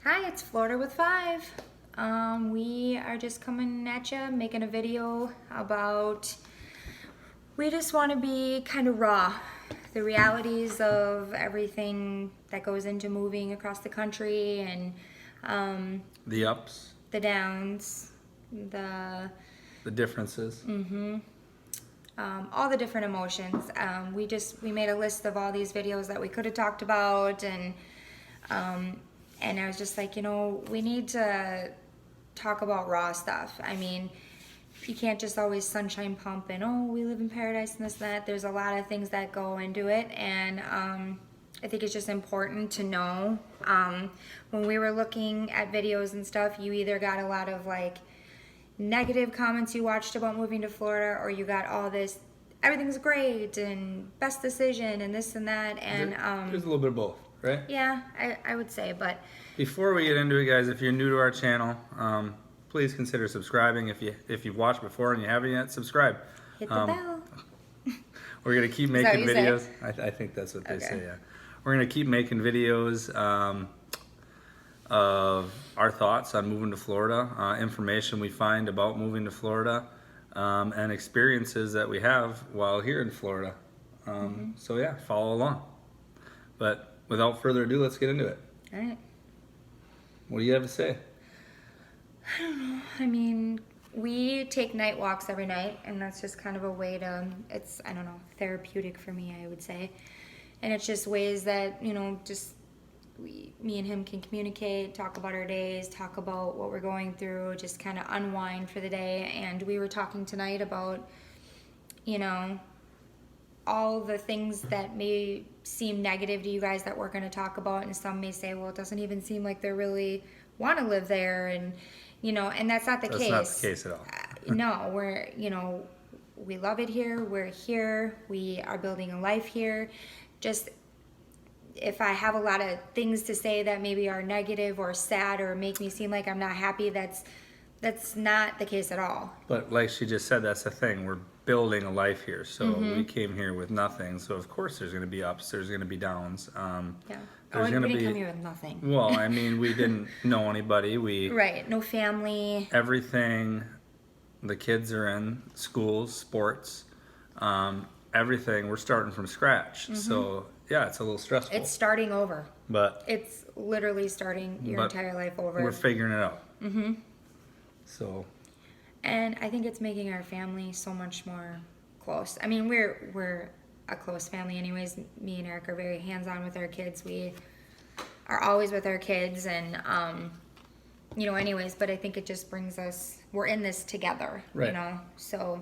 Hi, it's Florida with Five. We are just coming at you, making a video about, we just want to be kind of raw. The realities of everything that goes into moving across the country and The ups, the downs, the the differences. all the different emotions. We made a list of all these videos that we could have talked about, and I was just like, we need to talk about raw stuff. I mean, you can't just always sunshine pump and, oh, we live in paradise and this and that. There's a lot of things that go into it, and I think it's just important to know. When we were looking at videos and stuff, you either got a lot of like negative comments you watched about moving to Florida, or you got all this, everything's great and best decision and this and that, and There's a little bit of both, right? yeah, I would say. But Before we get into it, guys, if you're new to our channel, please consider subscribing. If you've watched before and you haven't yet, subscribe. hit the bell. We're gonna keep that making what you videos. I think that's what they say. Yeah, we're gonna keep making videos of our thoughts on moving to Florida, information we find about moving to Florida, and experiences that we have while here in Florida. So yeah, follow along. But without further ado, let's get into it. All right. What do you have to say? I mean, we take night walks every night, and that's just kind of a way to, it's, I don't know, therapeutic for me, I would say. And it's just ways that, just me and him can communicate, talk about our days, talk about what we're going through, just kind of unwind for the day. And we were talking tonight about, all the things that may seem negative to you guys that we're going to talk about, and some may say, well, it doesn't even seem like they really want to live there, and and that's not the case. That's not the case at all. No, we're we love it here. We're here. We are building a life here. Just if I have a lot of things to say that maybe are negative or sad or make me seem like I'm not happy, that's not the case at all. But like she just said, that's the thing. We're building a life here. So we came here with nothing. So of course there's going to be ups. There's going to be downs. Yeah. There's we going to didn't be. come here with nothing. Well, I mean, we didn't know anybody. Right. No family. Everything. The kids are in schools, sports, everything. We're starting from scratch. So yeah, it's a little stressful. It's starting over. But it's literally starting your entire life over. We're figuring it out. So. And I think it's making our family so much more close. I mean, we're a close family anyways. Me and Eric are very hands-on with our kids. We are always with our kids, and anyways, but I think it just brings us, we're in this together, right. So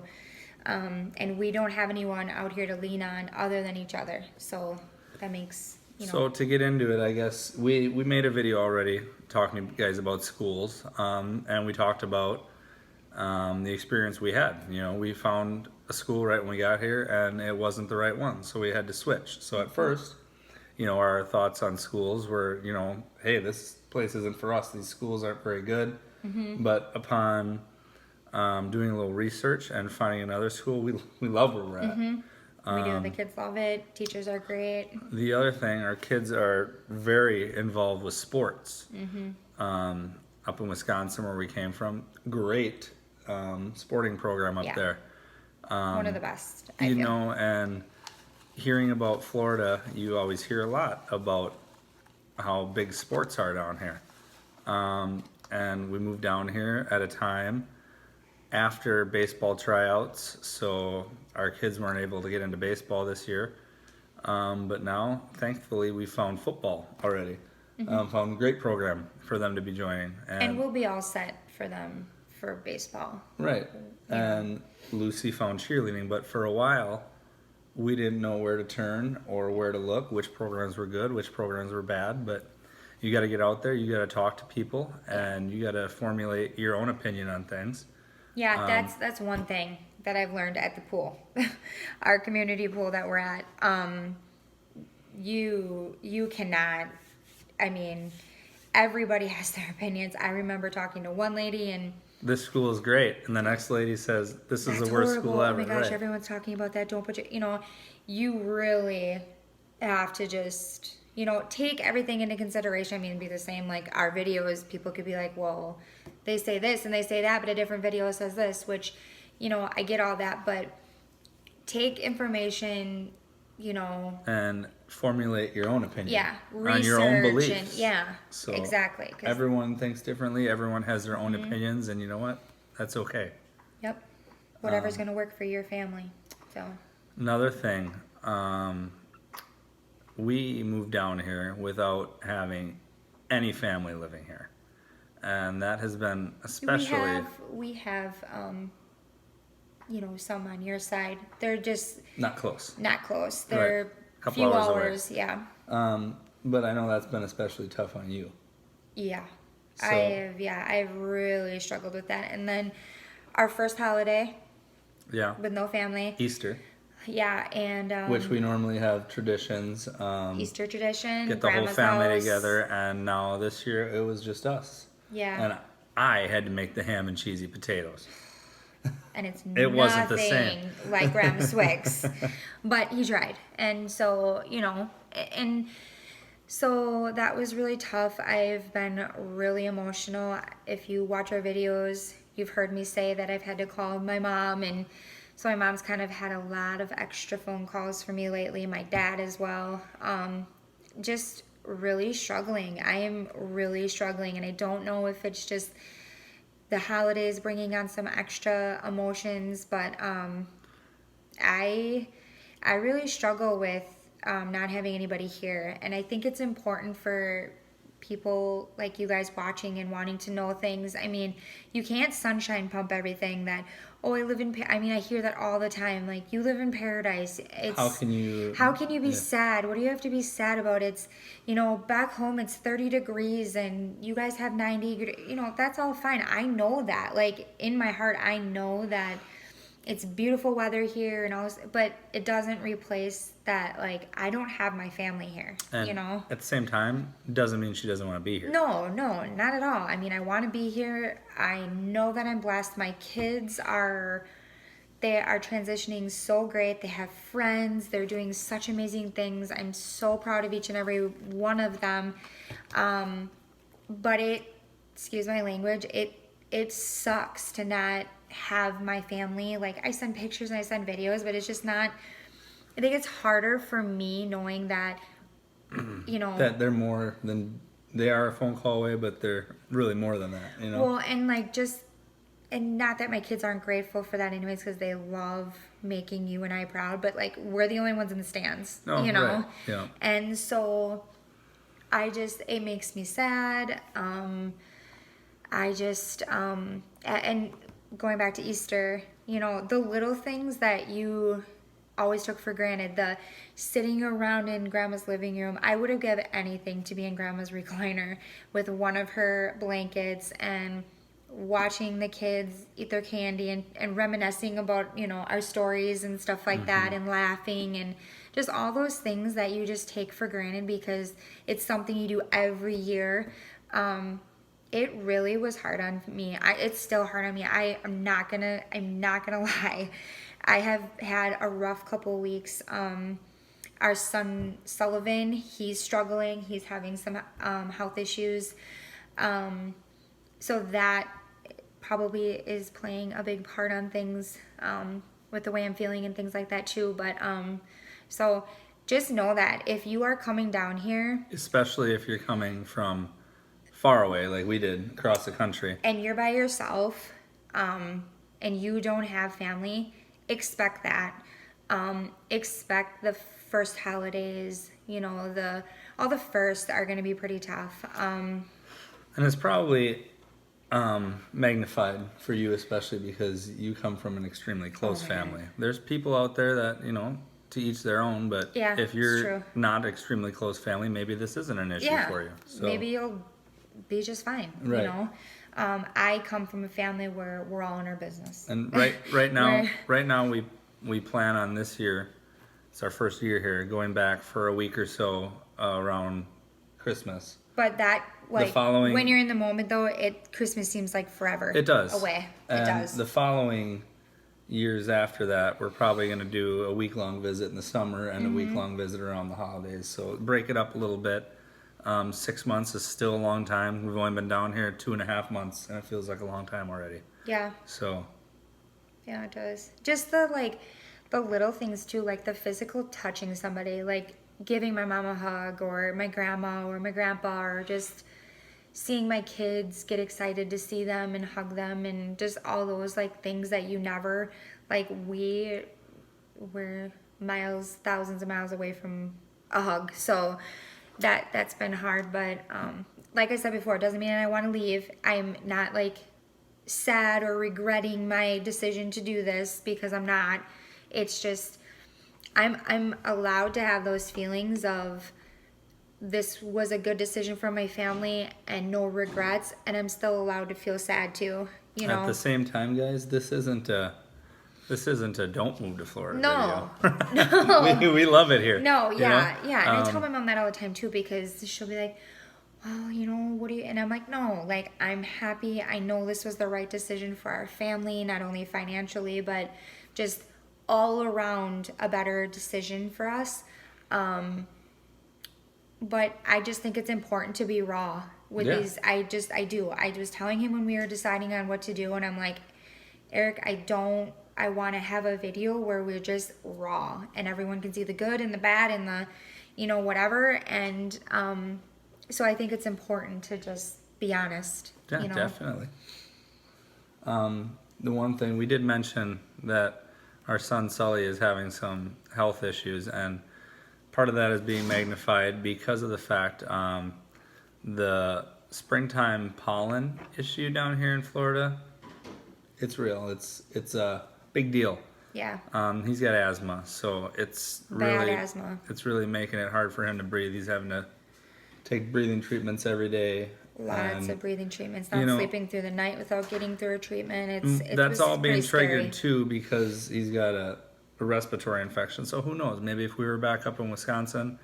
and we don't have anyone out here to lean on other than each other. So that makes, So to get into it, I guess we made a video already talking to you guys about schools, and we talked about the experience we had. We found a school right when we got here, and it wasn't the right one, so we had to switch. So at first, our thoughts on schools were, hey, this place isn't for us. These schools aren't very good. But upon doing a little research and finding another school, we love where we're at. We do. The kids love it. Teachers are great. The other thing, our kids are very involved with sports. Up in Wisconsin, where we came from, great sporting program up there. One of the best, I feel. And hearing about Florida, you always hear a lot about how big sports are down here. And we moved down here at a time after baseball tryouts, so our kids weren't able to get into baseball this year. But now, thankfully, we found football already. Found a great program for them to be joining. And we'll be all set for them for baseball. Right. And Lucy found cheerleading, but for a while, we didn't know where to turn or where to look, which programs were good, which programs were bad. But you got to get out there, you got to talk to people, and you got to formulate your own opinion on things. Yeah, that's one thing that I've learned at the pool, our community pool that we're at. You cannot, I mean, everybody has their opinions. I remember talking to one lady, and this school is great, and the next lady says this is the worst horrible. school ever. Oh my gosh, right. Everyone's talking about that. Don't put you really have to just you know, take everything into consideration. I mean, it'd be the same like our videos. People could be like, well, they say this and they say that, but a different video says this, which, you know, I get all that, but take information, you know, and formulate your own opinion. yeah, on your own research beliefs. and yeah, So exactly. 'Cause- everyone thinks differently. Everyone has their own opinions, and you know what? That's okay. Yep. Whatever's gonna work for your family. So Another thing, we moved down here without having any family living here, and that has been especially we have you know, some on your side. They're just not close. not close. They're A couple few hours away. hours, yeah. But I know that's been especially tough on you. Yeah. So- I've really struggled with that. And then our first holiday Yeah. with no family. Easter, Yeah, and which we normally have traditions. Easter tradition. Get the whole grandma's family house. together, and now this year it was just us. Yeah. And I had to make the ham and cheesy potatoes. And it's It wasn't the same. nothing like Grandma Swig's. But he tried. And so, you know, and so that was really tough. I've been really emotional. If you watch our videos, you've heard me say that I've had to call my mom, and so my mom's kind of had a lot of extra phone calls for me lately, my dad as well. Just really struggling. I am really struggling, and I don't know if it's just the holidays bringing on some extra emotions, but I really struggle with not having anybody here, and I think it's important for people like you guys watching and wanting to know things. I mean, you can't sunshine pump everything that, oh, I live in, I mean, I hear that all the time, like, you live in paradise. It's, How can you be yeah. sad? What do you have to be sad about? It's, you know, back home it's 30 degrees and you guys have 90, you know, that's all fine. I know that. Like, in my heart, I know that it's beautiful weather here and all this, but it doesn't replace that, like, I don't have my family here, And you know? at the same time, doesn't mean she doesn't want to be here. No, not at all. I mean, I want to be here. I know that I'm blessed. My kids they are transitioning so great. They have friends. They're doing such amazing things. I'm so proud of each and every one of them. But excuse my language, it sucks to not have my family. Like, I send pictures and I send videos, but it's just not, I think it's harder for me knowing that, you know. That they're more than, they are a phone call away, but they're really more than that, you know? Well, and like and not that my kids aren't grateful for that anyways, because they love making you and I proud, but like, we're the only ones in the stands, Oh, you know? right, yeah. And so it makes me sad. And going back to Easter, you know, the little things that you always took for granted, the sitting around in Grandma's living room. I would have given anything to be in Grandma's recliner with one of her blankets and watching the kids eat their candy and reminiscing about, you know, our stories and stuff like that, and laughing, and just all those things that you just take for granted because it's something you do every year. It really was hard on me. It's still hard on me. I'm not gonna lie. I have had a rough couple weeks. Our son Sullivan, he's struggling. He's having some health issues. So that probably is playing a big part on things with the way I'm feeling and things like that too. But so just know that if you are coming down here, Especially if you're coming from far away, like we did, across the country. and you're by yourself, and you don't have family, expect that. Expect the first holidays, you know, all the firsts are going to be pretty tough. And it's probably magnified for you, especially because you come from an extremely close Oh, man. family. There's people out there that, you know, to each their own, but Yeah, if it's you're true. not extremely close family, maybe this isn't an issue Yeah, for you. So maybe you'll be just fine, you Right. know. I come from a family where we're all in our business. And right now, We're- we plan on this year. It's our first year here, going back for a week or so around Christmas. But that, like, following- when you're in the moment though, Christmas seems like forever It does away. And It does. The following years after that, we're probably going to do a week-long visit in the summer and a week-long visit around the holidays. So break it up a little bit. 6 months is still a long time. We've only been down here 2.5 months, and it feels like a long time already. Yeah. So, Yeah, it does. Just the little things too, like the physical touching somebody, like giving my mom a hug, or my grandma or my grandpa, or just seeing my kids get excited to see them and hug them, and just all those like things that you never, like, we're miles, thousands of miles away from a hug. So that's been hard, but like I said before, it doesn't mean I want to leave. I'm not like sad or regretting my decision to do this, because I'm not. It's just I'm allowed to have those feelings of, this was a good decision for my family and no regrets, and I'm still allowed to feel sad too, you know. at the same time, guys, this isn't a don't move to Florida No. video. No. we love it here. No, you yeah, know? yeah. And I tell my mom that all the time too, because she'll be like, well, you know, what do you, and I'm like, no, like, I'm happy. I know this was the right decision for our family, not only financially, but just all around a better decision for us. But I just think it's important to be raw with Yeah. these. I do. I was telling him when we were deciding on what to do, and I'm like, Eric, I want to have a video where we're just raw and everyone can see the good and the bad and the, you know, whatever. And so I think it's important to just be honest. Yeah, you know? definitely. The one thing we did mention that our son Sully is having some health issues, and part of that is being magnified because of the fact the springtime pollen issue down here in Florida. It's real. It's a big deal. Yeah. He's got asthma, so it's Bad really asthma. It's really making it hard for him to breathe. He's having to take breathing treatments every day. Lots and, of breathing treatments. you Not know, sleeping through the night without getting through a treatment. It that's was all being pretty triggered scary. too because he's got a respiratory infection. So who knows? Maybe if we were back up in Wisconsin,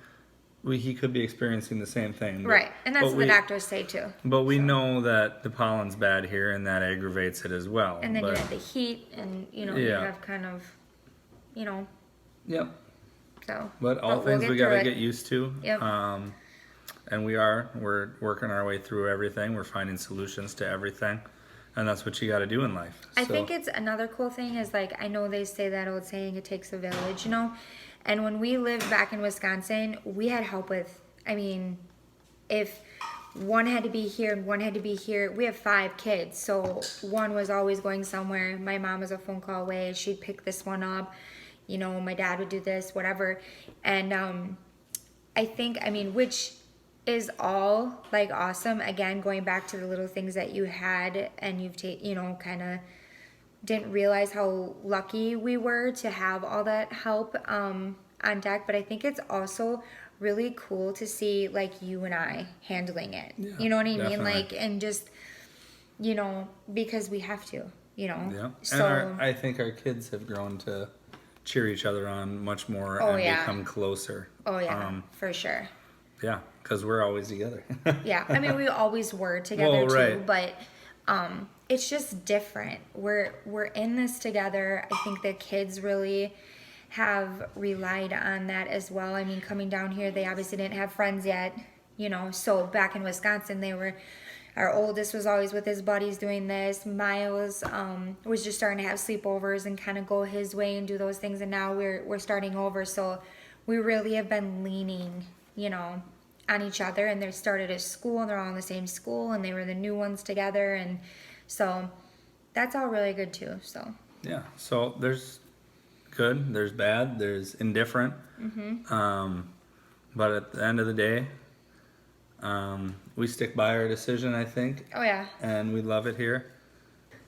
he could be experiencing the same thing. Right. And that's what the doctors say too. But we know that the pollen's bad here, and that aggravates it as well. And then but, you have the heat, and you know, you Yeah. have kind of, you know, Yep. so. But all we'll things get we got to through it. get used to. Yep. And we're working our way through everything. We're finding solutions to everything. And that's what you got to do in life. I think it's another cool thing is, like, I know they say that old saying, it takes a village, you know? And when we lived back in Wisconsin, we had help with, I mean, if one had to be here and one had to be here, we have 5 kids. So one was always going somewhere. My mom was a phone call away. She'd pick this one up. You know, my dad would do this, whatever. And I think, I mean, which is all like awesome. Again, going back to the little things that you had and you've you know, kind of didn't realize how lucky we were to have all that help on deck. But I think it's also really cool to see, like, you and I handling it. Yeah, you know what I mean? definitely. Like, and just, you know, because we have to, you know. Yeah. So And I think our kids have grown to cheer each other on much more Oh, and yeah. become closer. oh yeah, for sure. Yeah, because we're always together. Yeah, I mean, we always were together Well, right. too, but it's just different. We're in this together. I think the kids really have relied on that as well. I mean, coming down here, they obviously didn't have friends yet, you know. So back in Wisconsin, our oldest was always with his buddies doing this. Miles was just starting to have sleepovers and kind of go his way and do those things. And now we're starting over. So we really have been leaning, you know, on each other. And they started a school, and they're all in the same school, and they were the new ones together. And so that's all really good too. So Yeah, so there's good, there's bad, there's indifferent. But at the end of the day, we stick by our decision, I think, oh yeah. and we love it here.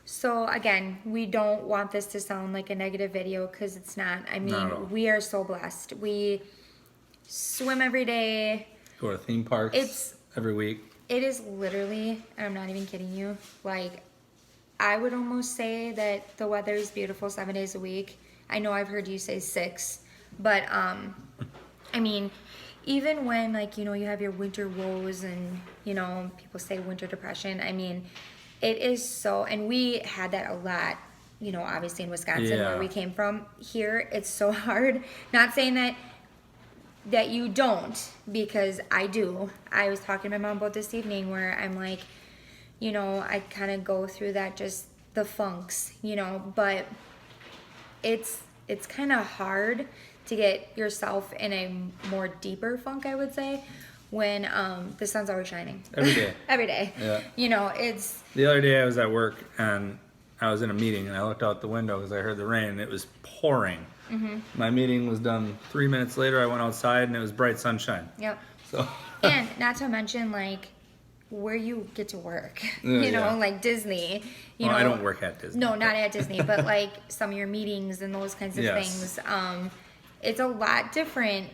So again, we don't want this to sound like a negative video, because it's not. I mean, Not at all. we are so blessed. We swim every day. Go to theme parks every week. It is literally, and I'm not even kidding you, like, I would almost say that the weather is beautiful 7 days a week. I know I've heard you say 6, but I mean, even when, like, you know, you have your winter woes and, you know, people say winter depression, I mean, it is so, and we had that a lot you know, obviously in Wisconsin Yeah. where we came from. Here, it's so hard. Not saying that you don't, because I do. I was talking to my mom about this evening where I'm like, you know, I kind of go through that, just the funks, you know, but it's kind of hard to get yourself in a more deeper funk, I would say, when the sun's always shining. Every day. Every day. Yeah. You know, it's... The other day I was at work and I was in a meeting and I looked out the window because I heard the rain and it was pouring. Mm-hmm. My meeting was done 3 minutes later. I went outside and it was bright sunshine. Yep. So. And not to mention, like, where you get to work. Yeah, You know, yeah. like Disney. You Well, know, I don't work at Disney. No, not at Disney, but like some of your meetings and those kinds of Yes. things. It's a lot different,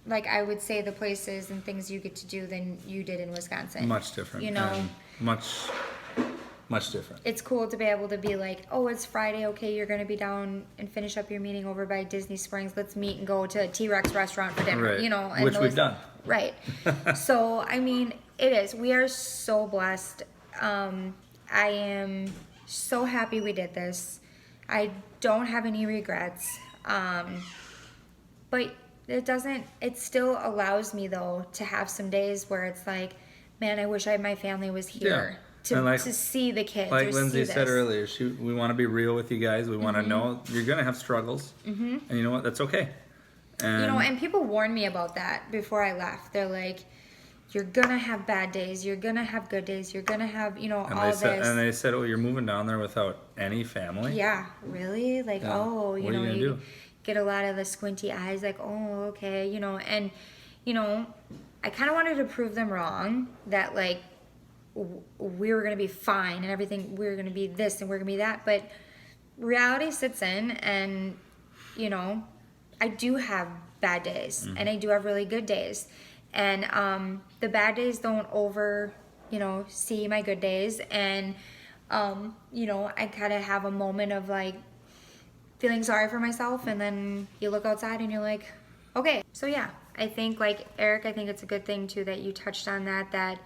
like I would say, the places and things you get to do than you did in Wisconsin. Much different. You know, and much different. it's cool to be able to be like, oh, it's Friday, okay, you're gonna be down and finish up your meeting over by Disney Springs. Let's meet and go to a T-Rex restaurant for dinner. Right. You know, and Which we've done. Right. So I mean, it is. We are so blessed. I am so happy we did this. I don't have any regrets. But it still allows me though to have some days where it's like, man, I wish my family was here And like- to see the kids. Like or Lindsay see said this. earlier, we want to be real with you guys. We want to know you're going to have struggles. Mm-hmm. And you know what? That's okay. And You know, and people warned me about that before I left. They're like, you're gonna have bad days, you're gonna have good days, you're gonna have, you know, all this. And they said, oh, you're moving down there without any family? Yeah, really? Like, Yeah. oh, What you are know, you gonna you do? get a lot of the squinty eyes, like, oh, okay, you know, and, you know, I kind of wanted to prove them wrong that, like, we were going to be fine and everything, we were going to be this and we're going to be that, but reality sits in and, you know, I do have bad days and I do have really good days. And the bad days don't see my good days. And, you know, I kind of have a moment of like feeling sorry for myself. And then you look outside and you're like, okay. So yeah, I think like Eric, I think it's a good thing too that you touched on that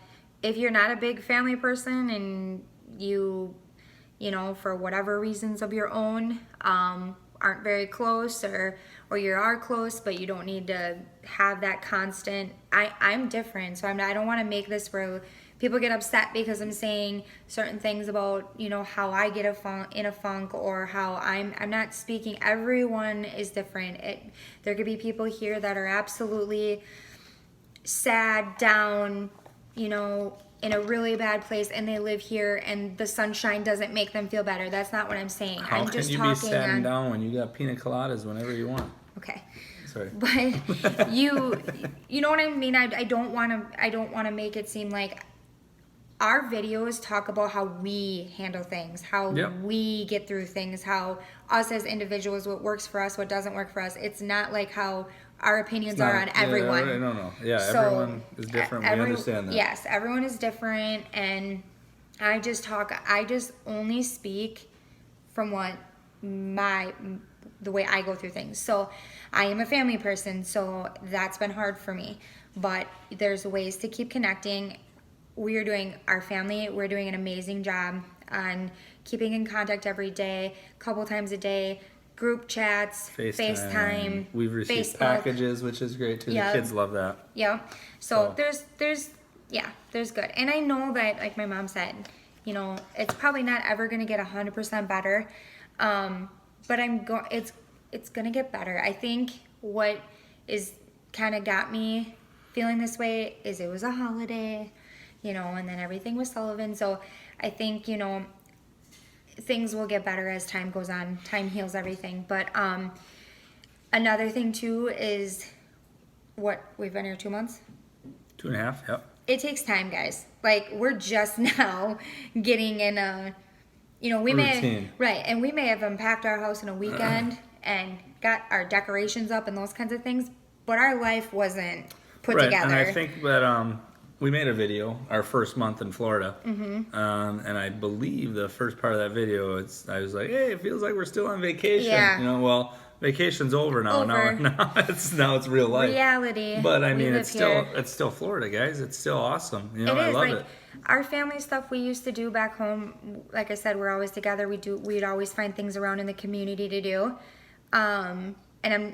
if you're not a big family person and you know, for whatever reasons of your own, aren't very close or you are close, but you don't need to have that constant. I'm different, so I don't want to make this where people get upset because I'm saying certain things about, you know, how I get in a funk or how I'm not speaking. Everyone is different. There could be people here that are absolutely sad, down, you know, in a really bad place, and they live here and the sunshine doesn't make them feel better. That's not what I'm saying. How I'm can just you talking be sad and on, down when you got pina coladas whenever you want? okay. Sorry. But you know what I mean? I don't want to make it seem like our videos talk about how we handle things, how Yep. we get through things, how us as individuals, what works for us, what doesn't work for us. It's not like how our opinions are on everyone. Yeah, no. Yeah, So, everyone is different. We understand that. Yes, everyone is different, and I just only speak from what the way I go through things. So I am a family person, so that's been hard for me. But there's ways to keep connecting. We're doing an amazing job on keeping in contact every day, a couple times a day, group chats, FaceTime, We've received Facebook. packages, which is great too. Yeah. The kids love that. Yeah. So So- there's good. And I know that, like my mom said, you know, it's probably not ever going to get 100% better. But it's going to get better. I think what is kind of got me feeling this way is it was a holiday, you know, and then everything was Sullivan. So I think, you know, things will get better as time goes on. Time heals everything. But another thing too is we've been here 2 months. 2.5, yep. It takes time, guys. Like, we're just now getting in a, you know, we routine. we may have unpacked our house in a weekend and got our decorations up and those kinds of things, but our life wasn't put Right, together. and I think that we made a video our first month in Florida, Mm-hmm. and I believe the first part of that video, I was like, hey, it feels like we're still on vacation. Yeah. You know, well, vacation's over now. Over. Now it's real life. Reality. But I We mean, live it's here. still Florida, guys. It's still awesome. You know, It I is love like it. our family stuff we used to do back home, like I said, we're always together. We'd always find things around in the community to do. And I'm,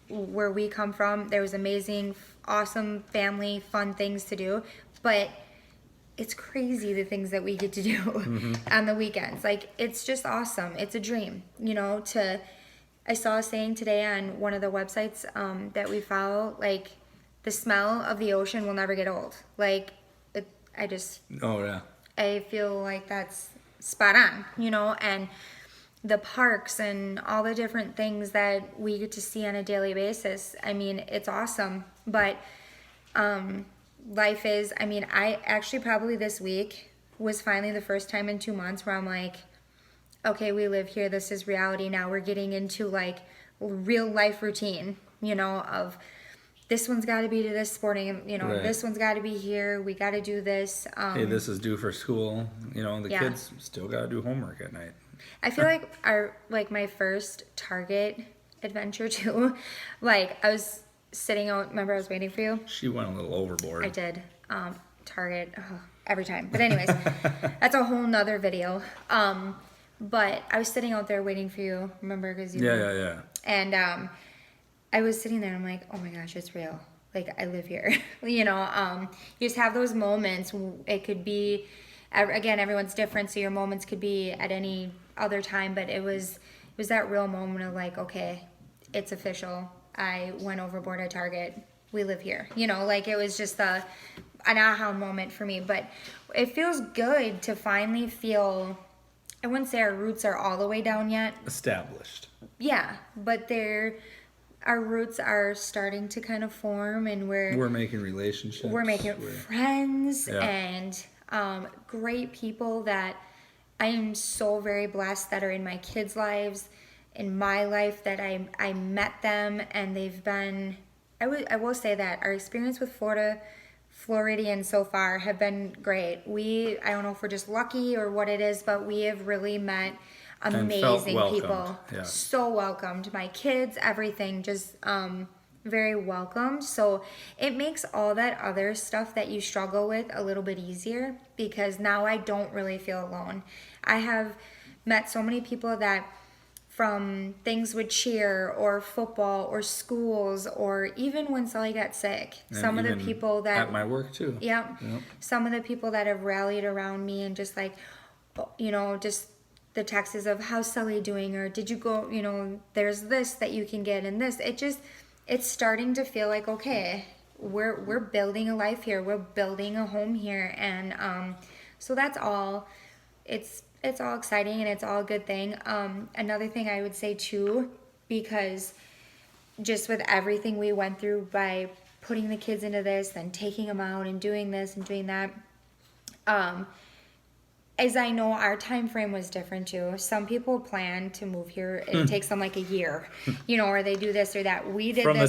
where we come from, there was amazing, awesome family, fun things to do. But it's crazy the things that we get to do on the weekends. Like, it's just awesome. It's a dream, I saw a saying today on one of the websites that we follow, like, the smell of the ocean will never get old. Like, Oh yeah. I feel like that's spot on, and the parks and all the different things that we get to see on a daily basis. I mean, it's awesome. But life is, I actually probably this week was finally the first time in 2 months where I'm like, okay, we live here. This is reality now. We're getting into like real life routine, of this one's got to be to this sporting, Right. This one's got to be here. We got to do this. Hey, this is due for school. The Yeah. kids still got to do homework at night. I feel like my first Target adventure too, like I was sitting out, remember I was waiting for you? She went a little overboard. I did. Target, every time. But anyways, that's a whole nother video. But I was sitting out there waiting for you, remember? Cause Yeah. And I was sitting there and I'm like, oh my gosh, it's real. Like, I live here. You just have those moments. It could be, again, everyone's different, so your moments could be at any other time, but it was that real moment of like, okay, it's official. I went overboard at Target. We live here. Like, it was just an aha moment for me. But it feels good to finally feel, I wouldn't say our roots are all the way down yet. Established. Yeah, but our roots are starting to kind of form, and we're making relationships. We're making friends Yeah. and great people that I am so very blessed that are in my kids' lives, in my life, that I met them, and they've been, I will say that our experience with Floridian so far have been great. I don't know if we're just lucky or what it is, but we have really met amazing people. Yeah. So welcomed. My kids, everything, just very welcomed. So it makes all that other stuff that you struggle with a little bit easier, because now I don't really feel alone. I have met so many people that, from things with cheer or football or schools, or even when Sully got sick, And some of the even people that at my work too. Yep. Some of the people that have rallied around me and just like, just the texts of how's Sully doing, or did you go, there's this that you can get and this. It's starting to feel like, okay, we're building a life here. We're building a home here. And so that's all. It's all exciting and it's all a good thing. Another thing I would say too, because just with everything we went through by putting the kids into this and taking them out and doing this and doing that, as I know our time frame was different too. Some people plan to move here. It takes them like a year, or they do this or that. We did From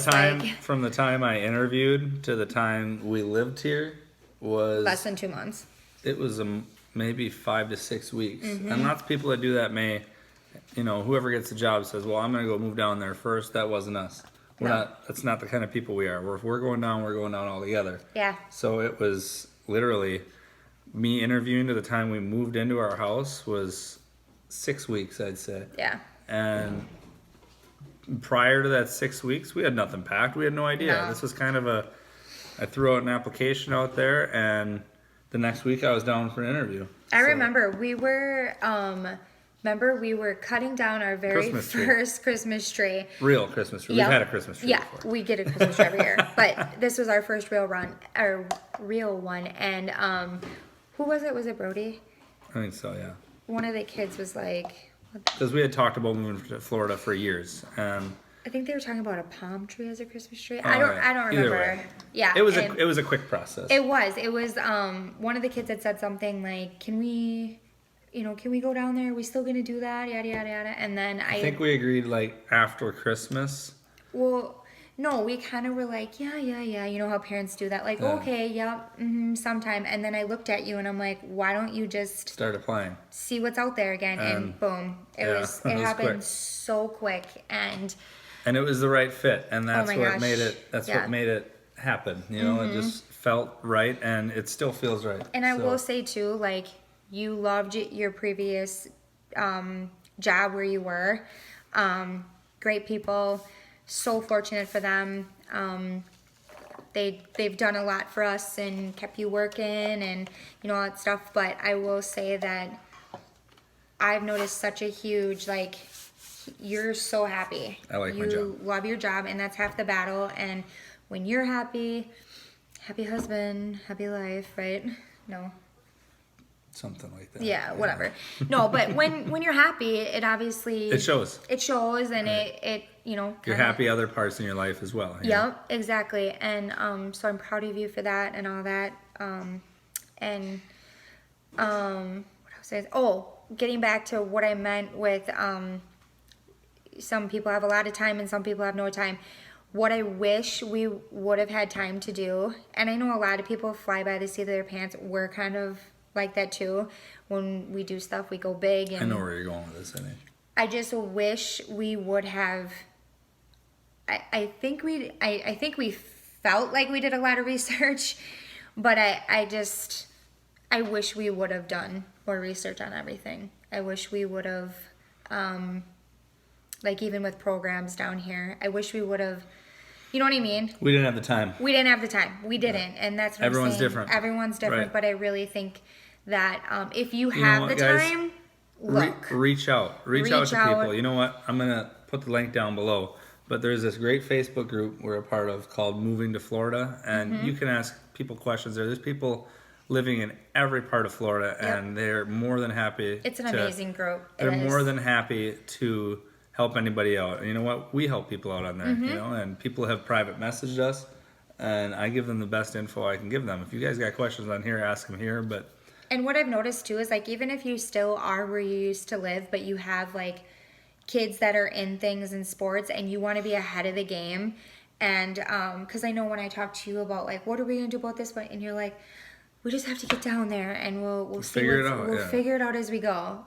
the time I interviewed to the time we lived here was less than 2 months. It was maybe 5 to 6 weeks. Mm-hmm. And lots of people that do that may, whoever gets the job says, well, I'm going to go move down there first. That wasn't us. That's not the kind of people we are. If we're going down, we're going down all together. Yeah. So it was literally me interviewing to the time we moved into our house was 6 weeks, I'd say. Yeah. And prior to that 6 weeks, we had nothing packed. We had no idea. No. This was kind of I threw out an application out there, and the next week I was down for an interview. I remember we were cutting down our very first Christmas tree. Real Christmas tree. Yep. We've had a Christmas tree before. We get a Christmas tree every year. But this was our first real one. And who was it? Was it Brody? I think so, yeah. One of the kids was like, Because we had talked about moving to Florida for years, and I think they were talking about a palm tree as a Christmas tree. Oh, I don't Either remember. way. Yeah. It was a quick process. It was one of the kids had said something like, can we go down there? Are we still gonna do that? Yada yada yada. And then I think we agreed like after Christmas. Well, no, we kind of were like, yeah. You know how parents do that, like, okay, yep, sometime. And then I looked at you and I'm like, why don't you just Start applying. See what's out there again? And boom, it happened quick. so quick. And it was the right fit, and that's my what gosh. made it. That's Yeah. what made it happen. It just felt right, and it still feels right. And I So, will say too, like, you loved your previous job where you were. Great people, so fortunate for them. They've done a lot for us and kept you working and all that stuff. But I will say that I've noticed such a huge, like, you're so happy. I like my you job. love your job, and that's half the battle. And when you're happy husband, happy life, right? No. something like that. Yeah, whatever. No, but when you're happy, it obviously It shows. It shows, and Right. it You're kinda- happy other parts in your life as well. you know? Yep, exactly. And so I'm proud of you for that and all that. And what else? Getting back to what I meant with some people have a lot of time and some people have no time. What I wish we would have had time to do, and I know a lot of people fly by the seat of their pants. We're kind of like that too. When we do stuff, we go big. And I know where you're going with this, I think. I just wish we would have. I think we felt like we did a lot of research, but I wish we would have done more research on everything. I wish we would have, like, even with programs down here, I wish we would have, you know what I mean? We didn't have the time. We didn't have the time. We didn't, and that's what Everyone's I'm saying. different. Everyone's different, Right. but I really think that if you know have what, the guys? time, look. Reach out. Reach out to people. You know what? I'm going to put the link down below. But there's this great Facebook group we're a part of called Moving to Florida. And Mm-hmm. you can ask people questions there. There's people living in every part of Florida. Yep. And they're more than happy. It's an amazing group. It They're is. more than happy to help anybody out. And you know what? We help people out on there. Mm-hmm. You know, and people have private messaged us. And I give them the best info I can give them. If you guys got questions on here, ask them here. But And what I've noticed too is, like, even if you still are where you used to live, but you have like kids that are in things in sports and you want to be ahead of the game. And because I know when I talk to you about, like, what are we gonna do about this one, and you're like, we just have to get down there and we'll see figure it out, we'll yeah. figure it out as we go.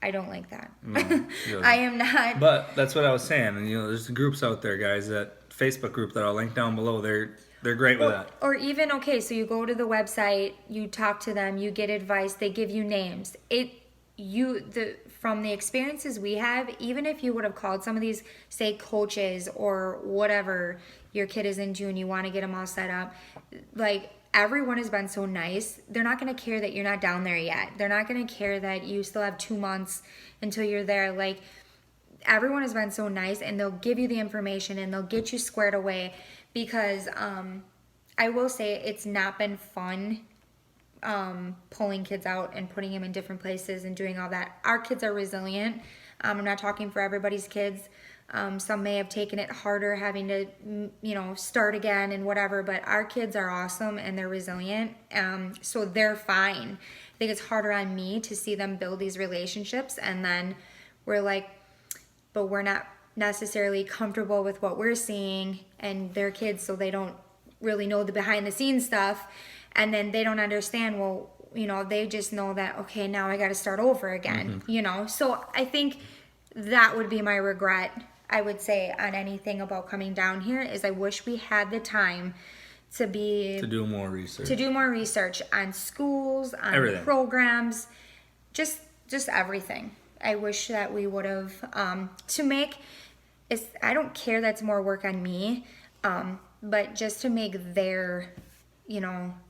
I don't like that. No, he doesn't. I am not. But that's what I was saying, and there's groups out there, guys. That Facebook group that I'll link down below. They're great with that. Or even, okay, so you go to the website, you talk to them, you get advice, they give you names. From the experiences we have, even if you would have called some of these, say, coaches or whatever your kid is into and you want to get them all set up, like, everyone has been so nice. They're not going to care that you're not down there yet. They're not going to care that you still have 2 months until you're there. Like, everyone has been so nice, and they'll give you the information and they'll get you squared away, because I will say it's not been fun pulling kids out and putting them in different places and doing all that. Our kids are resilient. I'm not talking for everybody's kids. Some may have taken it harder, having to, start again and whatever, but our kids are awesome and they're resilient. So they're fine. I think it's harder on me to see them build these relationships, and then we're like, but we're not necessarily comfortable with what we're seeing, and their kids, so they don't really know the behind the scenes stuff, and then they don't understand. Well, they just know that, okay, now I got to start over again. So I think that would be my regret, I would say, on anything about coming down here, is I wish we had the time to do more research on schools, on Everything. programs, just everything. I wish that we would have, I don't care that's more work on me, but just to make their,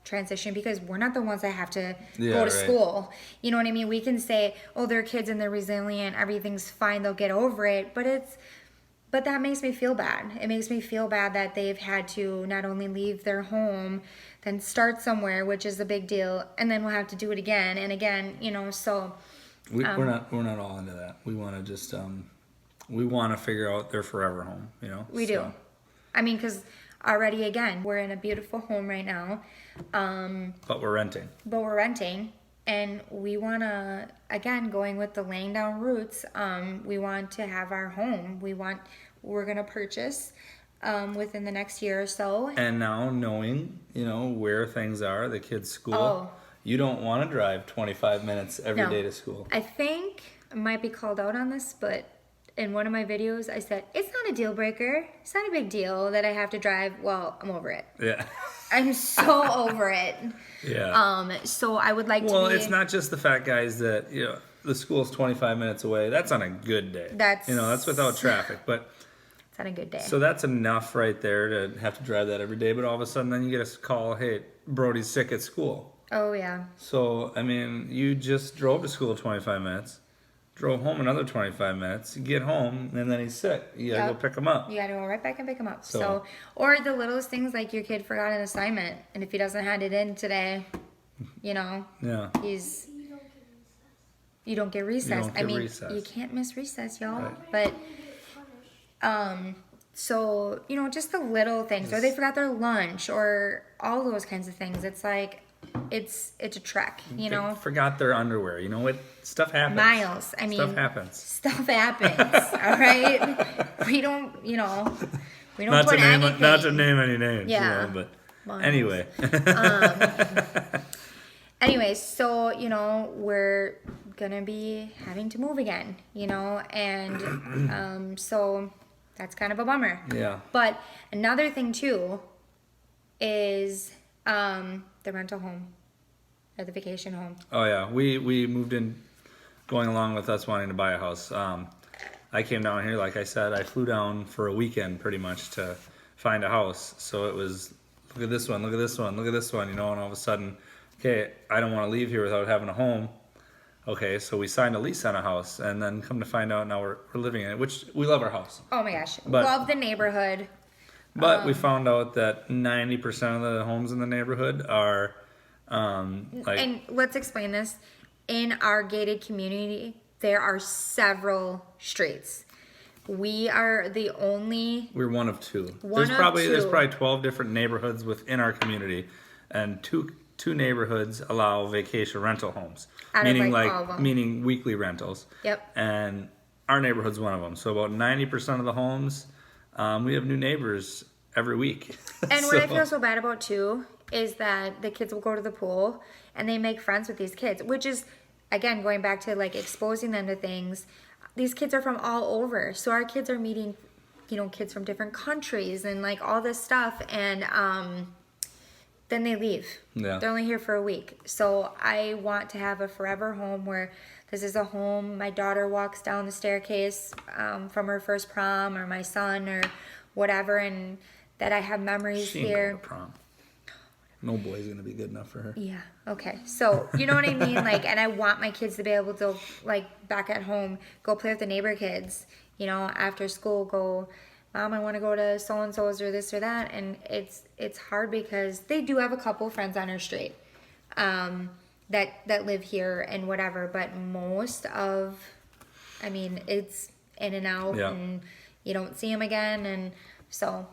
transition, because we're not the ones that have to go to right. school. You know what I mean? We can say, oh, they're kids and they're resilient, everything's fine, they'll get over it, but that makes me feel bad. It makes me feel bad that they've had to not only leave their home, then start somewhere, which is a big deal, and then we'll have to do it again and again, so... We're not all into that. We want to just we want to figure out their forever home. We do. I mean, because already, again, we're in a beautiful home right now. But we're renting. And we want to, again, going with the laying down roots, we want to have our home. We're going to purchase within the next year or so. And now knowing, where things are, the kids' school, Oh. you don't want to drive 25 minutes every day to school. I think I might be called out on this, but in one of my videos, I said, it's not a deal breaker. It's not a big deal that I have to drive. Well, I'm over it. Yeah. I'm so over it. Yeah. So I would like Well, to be. it's not just the fact, guys, that the school's 25 minutes away. That's on a good day. That's without traffic. But It's on a good day. so that's enough right there to have to drive that every day. But all of a sudden, then you get a call, hey, Brody's sick at school. Oh yeah. So I mean, you just drove to school 25 minutes, drove home another 25 minutes. You get home, and then he's sick. You gotta Yep. go pick him up. You gotta go right back and pick him up. So- So, or the littlest things like your kid forgot an assignment, and if he doesn't hand it in today, Yeah. he's. You don't get recess. don't I get mean, recess. you can't miss recess, y'all. Right. But, so just the little things, or they forgot their lunch, or all those kinds of things. It's like, it's a trek, They forgot their underwear. You know what? Stuff happens. Miles. I mean, Stuff happens. Stuff happens. All right. We don't. We don't Not put to name anything. not to name any names. Yeah. But Miles. anyway. Anyway, so we're gonna be having to move again, and so that's kind of a bummer. Yeah. But another thing too is the rental home or the vacation home. Oh yeah, we moved in, going along with us wanting to buy a house. I came down here, like I said, I flew down for a weekend pretty much to find a house. So it was, look at this one, look at this one, look at this one, and all of a sudden, okay, I don't want to leave here without having a home. Okay, so we signed a lease on a house, and then come to find out now we're living in it, which we love our house. Oh my gosh, But- love the neighborhood. But we found out that 90% of the homes in the neighborhood are like, And let's explain this. In our gated community, there are several streets. We are the only. we're one of two. One There's of probably two. 12 different neighborhoods within our community, and two neighborhoods allow vacation rental homes, Out of, meaning like, all of them. meaning weekly rentals. Yep. And our neighborhood's one of them. So about 90% of the homes, we have new neighbors every week. And what I feel so bad about too is that the kids will go to the pool and they make friends with these kids, which is, again, going back to like exposing them to things. These kids are from all over. So our kids are meeting, kids from different countries and like all this stuff. And then they leave. Yeah. They're only here for a week. So I want to have a forever home where this is a home. My daughter walks down the staircase from her first prom, or my son, or whatever, and that I have memories She ain't here. going to prom. No boy's gonna be good enough for her. Yeah. Okay. So you know what I mean? Like, and I want my kids to be able to, like, back at home, go play with the neighbor kids. After school, go, Mom, I want to go to so and so's or this or that. And it's hard because they do have a couple friends on our street, that live here and whatever. But most of, it's in and out, Yeah. and you don't see them again, and so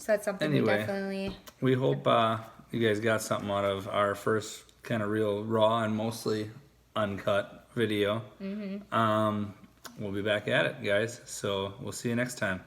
that's something we Anyway. definitely. We hope you guys got something out of our first kind of real raw and mostly uncut video. We'll be back at it, guys. So we'll see you next time.